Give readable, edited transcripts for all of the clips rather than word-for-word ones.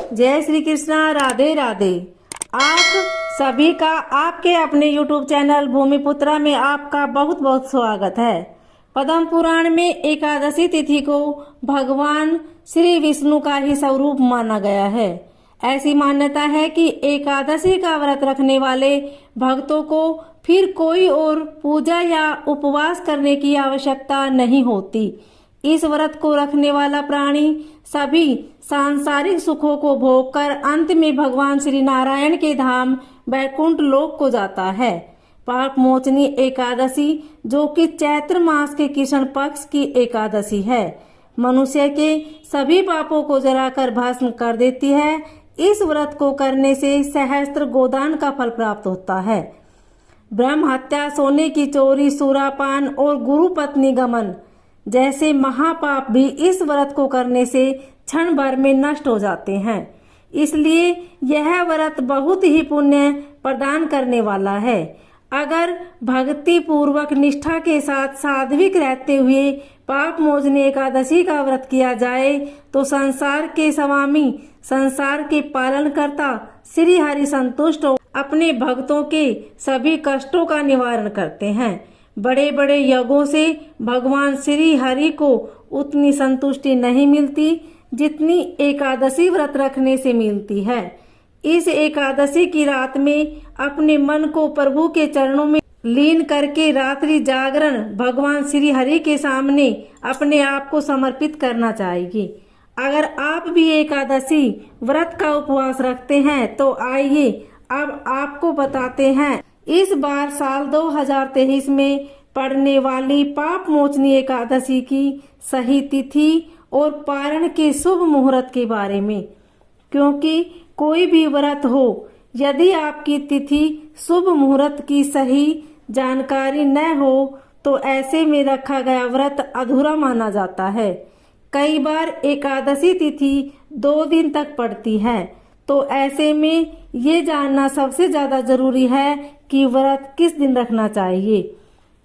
जय श्री कृष्णा, राधे राधे। आप सभी का आपके अपने YouTube चैनल भूमिपुत्रा में आपका बहुत बहुत स्वागत है। पद्म पुराण में एकादशी तिथि को भगवान श्री विष्णु का ही स्वरूप माना गया है। ऐसी मान्यता है कि एकादशी का व्रत रखने वाले भक्तों को फिर कोई और पूजा या उपवास करने की आवश्यकता नहीं होती। इस व्रत को रखने वाला प्राणी सभी सांसारिक सुखों को भोगकर अंत में भगवान श्री नारायण के धाम वैकुंठ लोक को जाता है। पाप मोचनी एकादशी, जो कि चैत्र मास के कृष्ण पक्ष की एकादशी है, मनुष्य के सभी पापों को जलाकर भस्म कर देती है। इस व्रत को करने से सहस्त्र गोदान का फल प्राप्त होता है। ब्रह्म हत्या, सोने की चोरी, सुरापान और गुरु पत्नी गमन जैसे महापाप भी इस व्रत को करने से क्षण भर में नष्ट हो जाते हैं। इसलिए यह व्रत बहुत ही पुण्य प्रदान करने वाला है। अगर भक्ति पूर्वक निष्ठा के साथ सात्विक रहते हुए पाप मोचनी एकादशी का व्रत किया जाए तो संसार के स्वामी, संसार के पालनकर्ता श्री हरि संतुष्ट हो अपने भक्तों के सभी कष्टों का निवारण करते हैं। बड़े बड़े यज्ञों से भगवान श्री हरि को उतनी संतुष्टि नहीं मिलती जितनी एकादशी व्रत रखने से मिलती है। इस एकादशी की रात में अपने मन को प्रभु के चरणों में लीन करके रात्रि जागरण भगवान श्री हरि के सामने अपने आप को समर्पित करना चाहिए। अगर आप भी एकादशी व्रत का उपवास रखते हैं तो आइए अब आपको बताते हैं इस बार साल 2023 में पड़ने वाली पाप मोचनी एकादशी की सही तिथि और पारण के शुभ मुहूर्त के बारे में। क्योंकि कोई भी व्रत हो, यदि आपकी तिथि शुभ मुहूर्त की सही जानकारी न हो तो ऐसे में रखा गया व्रत अधूरा माना जाता है। कई बार एकादशी तिथि 2 दिन तक पड़ती है, तो ऐसे में ये जानना सबसे ज्यादा जरूरी है कि व्रत किस दिन रखना चाहिए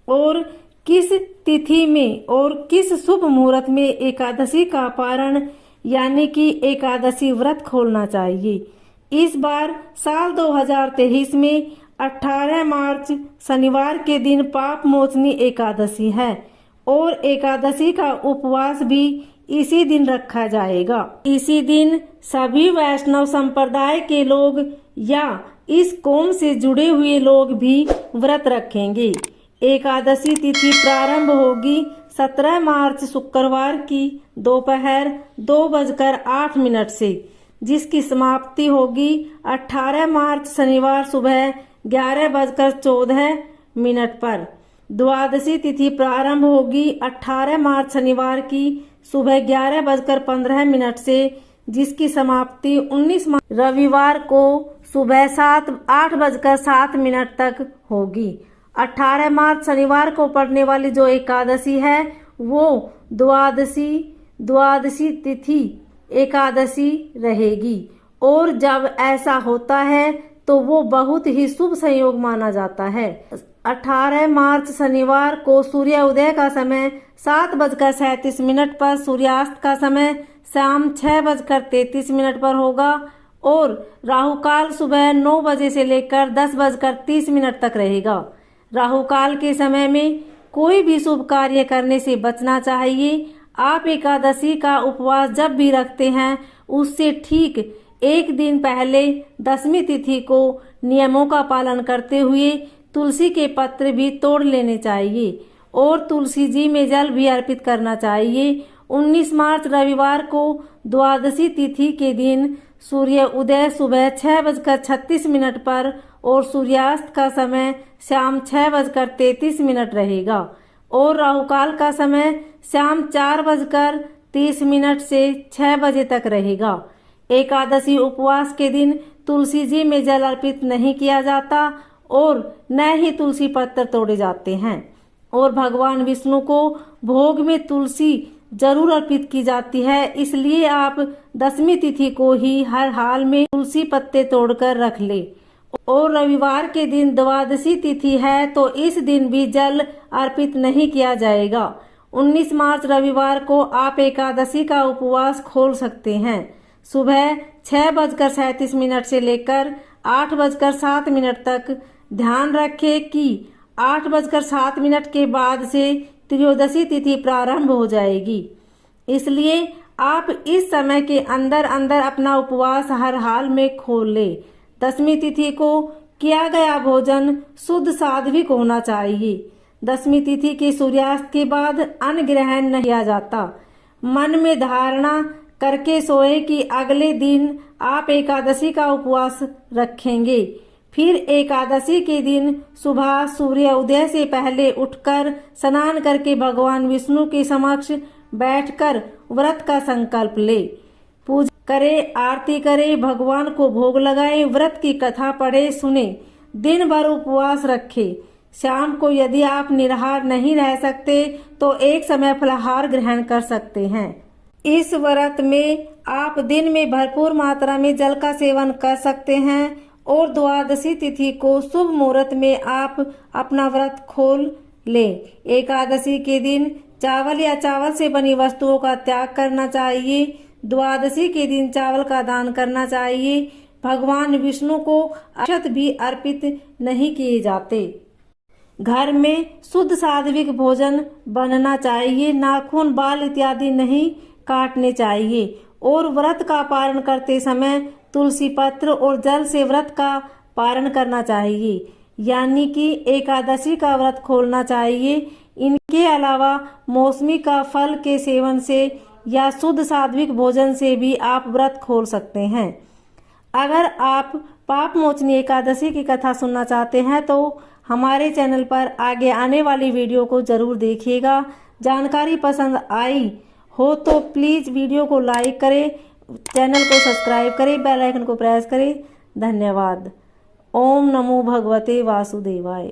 और किस तिथि में और किस शुभ मुहूर्त में एकादशी का पारण यानी कि एकादशी व्रत खोलना चाहिए। इस बार साल 2023 में 18 मार्च शनिवार के दिन पाप मोचनी एकादशी है और एकादशी का उपवास भी इसी दिन रखा जाएगा। इसी दिन सभी वैष्णव संप्रदाय के लोग या इस कौम से जुड़े हुए लोग भी व्रत रखेंगे। एकादशी तिथि प्रारंभ होगी 17 मार्च शुक्रवार की दोपहर 2:08 से, जिसकी समाप्ति होगी 18 मार्च शनिवार सुबह 11:14 पर। द्वादशी तिथि प्रारंभ होगी 18 मार्च शनिवार की सुबह 11:15 से, जिसकी समाप्ति 19 मार्च रविवार को सुबह 8:07 तक होगी। 18 मार्च शनिवार को पड़ने वाली जो एकादशी है वो द्वादशी तिथि एकादशी रहेगी और जब ऐसा होता है तो वो बहुत ही शुभ संयोग माना जाता है। 18 मार्च शनिवार को सूर्य उदय का समय 7:37 पर, सूर्यास्त का समय शाम 6:33 पर होगा और राहु काल सुबह 9 बजे से लेकर 10:30 तक रहेगा। राहु काल के समय में कोई भी शुभ कार्य करने से बचना चाहिए। आप एकादशी का उपवास जब भी रखते हैं उससे ठीक 1 दिन पहले 10वीं तिथि को नियमों का पालन करते हुए तुलसी के पत्र भी तोड़ लेने चाहिए और तुलसी जी में जल भी अर्पित करना चाहिए। 19 मार्च रविवार को द्वादशी तिथि के दिन सूर्य उदय सुबह 6:36 पर और सूर्यास्त का समय शाम 6:33 रहेगा और राहुकाल का समय शाम 4:30 से 6 बजे तक रहेगा। एकादशी उपवास के दिन तुलसी जी में जल अर्पित नहीं किया जाता और न ही तुलसी पत्र तोड़े जाते हैं और भगवान विष्णु को भोग में तुलसी जरूर अर्पित की जाती है। इसलिए आप 10वीं तिथि को ही हर हाल में तुलसी पत्ते तोड़कर रख ले। और रविवार के दिन द्वादशी तिथि है तो इस दिन भी जल अर्पित नहीं किया जाएगा। 19 मार्च रविवार को आप एकादशी का उपवास खोल सकते हैं। सुबह 6:37 से लेकर 8:07 तक। ध्यान रखें कि 8:07 के बाद से त्रयोदशी तिथि प्रारंभ हो जाएगी, इसलिए आप इस समय के अंदर अंदर अपना उपवास हर हाल में खोल ले। दशमी तिथि को किया गया भोजन शुद्ध सात्विक होना चाहिए। दशमी तिथि के सूर्यास्त के बाद अन्न ग्रहण नहीं किया जाता। मन में धारणा करके सोए कि अगले दिन आप एकादशी का उपवास रखेंगे। फिर एकादशी के दिन सुबह सूर्य उदय से पहले उठकर स्नान करके भगवान विष्णु के समक्ष बैठकर व्रत का संकल्प ले। पूजा करे, आरती करे, भगवान को भोग लगाए, व्रत की कथा पढ़े सुने, दिन भर उपवास रखे। शाम को यदि आप निराहार नहीं रह सकते तो एक समय फलाहार ग्रहण कर सकते हैं। इस व्रत में आप दिन में भरपूर मात्रा में जल का सेवन कर सकते हैं और द्वादशी तिथि को शुभ मुहूर्त में आप अपना व्रत खोल ले। एकादशी के दिन चावल या चावल से बनी वस्तुओं का त्याग करना चाहिए। द्वादशी के दिन चावल का दान करना चाहिए। भगवान विष्णु को अक्षत भी अर्पित नहीं किए जाते। घर में शुद्ध सात्विक भोजन बनना चाहिए। नाखून, बाल इत्यादि नहीं काटने चाहिए और व्रत का पारण करते समय तुलसी पत्र और जल से व्रत का पारण करना चाहिए, यानी कि एकादशी का व्रत खोलना चाहिए। इनके अलावा मौसमी का फल के सेवन से या शुद्ध सात्विक भोजन से भी आप व्रत खोल सकते हैं। अगर आप पाप मोचनी एकादशी की कथा सुनना चाहते हैं तो हमारे चैनल पर आगे आने वाली वीडियो को जरूर देखिएगा। जानकारी पसंद आई हो तो प्लीज़ वीडियो को लाइक करें, चैनल को सब्सक्राइब करें, बेल आइकन को प्रेस करें। धन्यवाद। ओम नमो भगवते वासुदेवाय।